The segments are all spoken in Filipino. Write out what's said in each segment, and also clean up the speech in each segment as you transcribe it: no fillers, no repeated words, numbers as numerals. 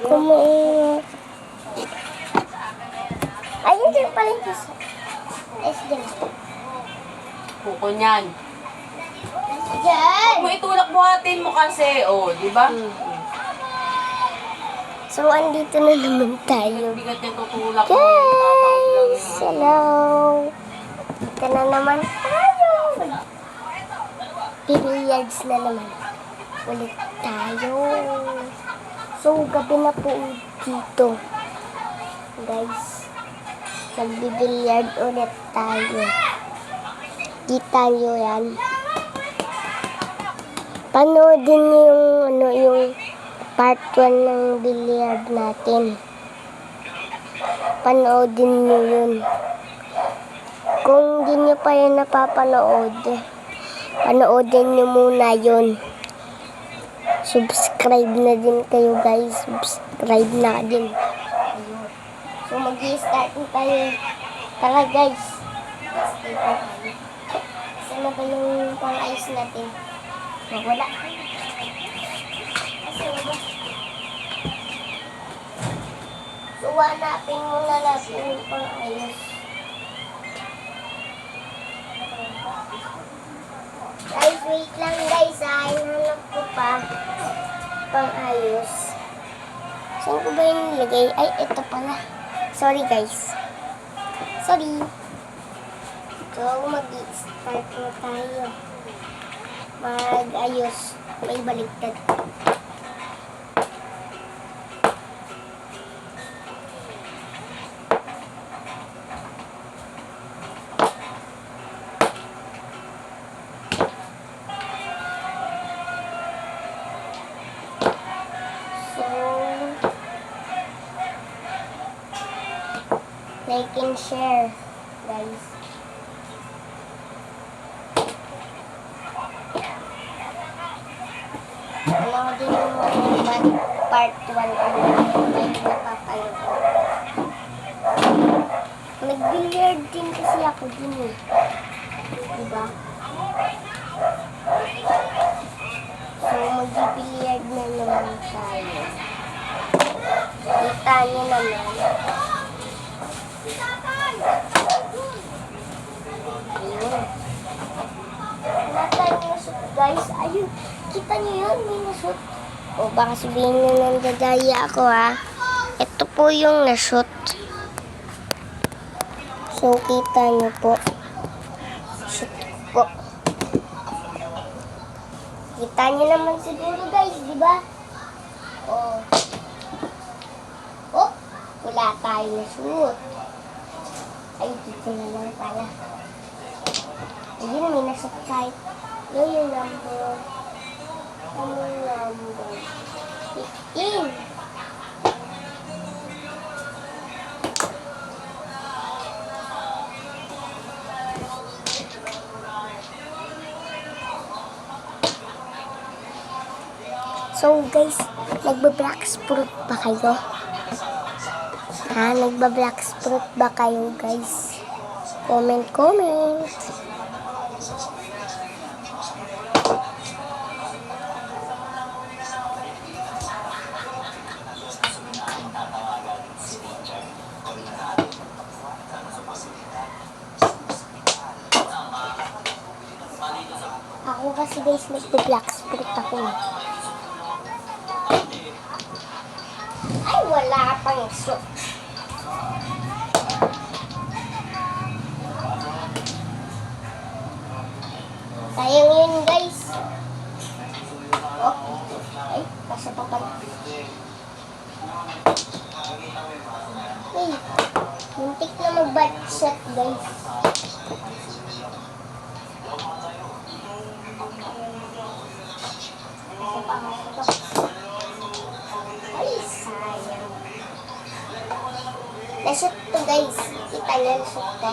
Kumain. Ayun din pala yung isa. Ayos din. Kuko niyan. Diyan! Huwag mo itulak buhatin mo kasi. Oh, di ba? So, andito na naman tayo. Bigat yung tutulak mo. Guys! Hello! Dito na naman tayo. Billiards na naman. Ulit tayo. So, gabi na po dito. Guys, magbibilyard ulit tayo. Kita nyo yan. Panoodin nyo yung part 1 ng billiard natin. Panoodin nyo yun. Kung hindi nyo pa yan napapanood, panoodin nyo muna yun. Subscribe na din kayo guys. Subscribe na din. So mag-i-start na tayo. Tara guys. Start na tayo. Saan na ba yung pang-ayos natin? Wala. So hanapin muna natin yung pang-ayos. Guys, wait lang guys. Hanap ko pa pang-ayos. Saan ko ba yung nilagay? Ay, ito pala. Sorry guys. Sorry. So, mag-start na tayo. Mag-ayos. May baliktad. Like and share, guys. Ano din yung part 1 ko may napapalo ko. Nag-billiard din kasi ako din eh. Diba? So, mag-billiard na naman tayo. Kita nyo naman. Ayun. Wala tayong nashoot guys. Ayun. Kita nyo yun. May nashoot. O baka sabihin nyo nandadaya ako ha. Ito po yung nashoot. So kita nyo po. Shoot po. Kita nyo naman siguro guys. Diba? O. Oh. Wala tayong nashoot. Ay, dito na lang pala. Ayun, may nasa site. Yun yung number. Ano yung number? 15. So guys, nagba-black fruit ba kayo? Ha? Nagba-black fruit ba kayo guys? Comment. Ako kasi guys, nagba-black fruit ako. Ay, wala pang shoot. Sayang yun guys. Oh. Ay, kasya pa pala. Hey, muntik na mag-bad shot guys. Kasya pa ako. Ay, sayang. Na-shoot to guys. Kita nyo na-shoot to.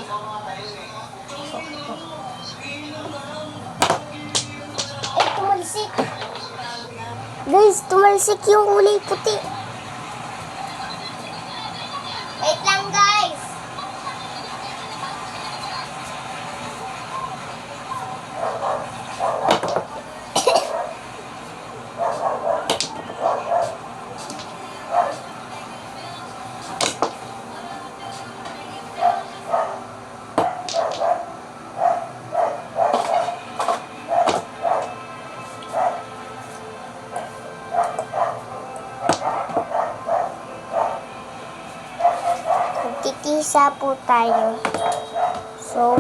Ay, tumalsik. Guys, tumalsik yung kulay puti. Wait lang guys. Magtitisa po tayo. So,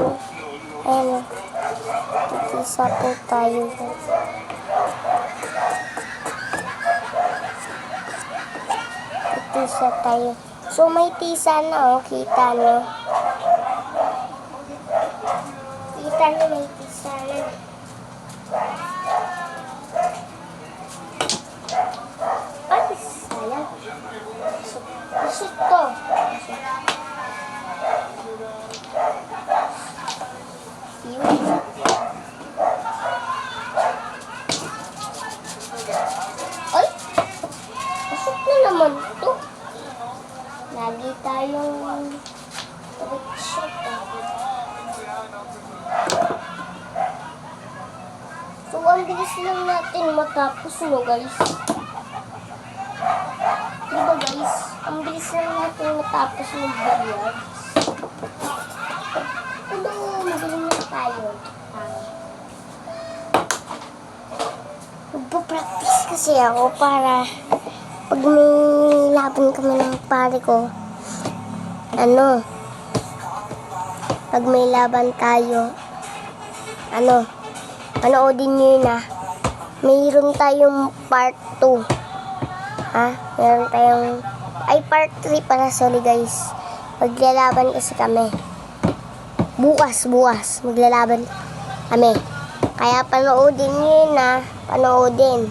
ayan. Magtitisa po tayo. Magtitisa tayo. So, may tisa na, oh. Kita nyo. Kita nyo, may tisa na. Ay, sayang. Isot to. Yun. Ay! Isot na naman to. Lagi tayong trick shot. So, ang bilis lang natin matapos, no, guys? Diba, guys? Ang bilis lang natin matapos ng billiards. Although, magaling na tayo. Magpa-practice kasi ako para pag may laban kami ng pare ko, pag may laban tayo, panoodin nyo yun, mayroon tayong part 2. Meron tayong, part 3 pala, sorry guys. Maglalaban kasi kami. Bukas, maglalaban kami. Kaya panoodin nyo yun, panoodin.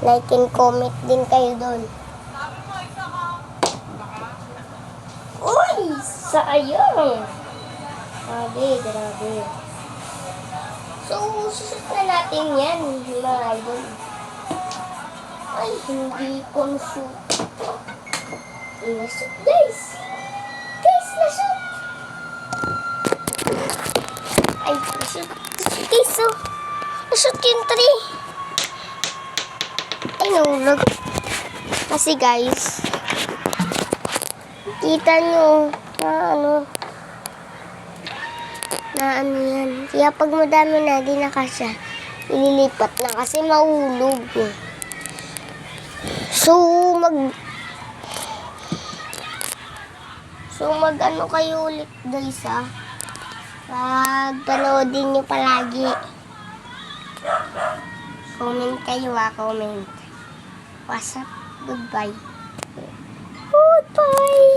Like and comment din kayo doon. Uy! Sayang! Grabe. So, susut na natin yan, mga idol. Ay, hindi ko nashoot. Nashoot, guys! Guys, nashoot! Ay, nashoot. Guys, so, nashoot yung 3. Ay, nahulog. Kasi, guys, kita nyo na yan. Kaya pag madami na, di na kasya, ililipat na kasi mahulog. So, mag kayo ulit, guys, Pag panoodin nyo palagi. Comment kayo, comment. What's up? Goodbye.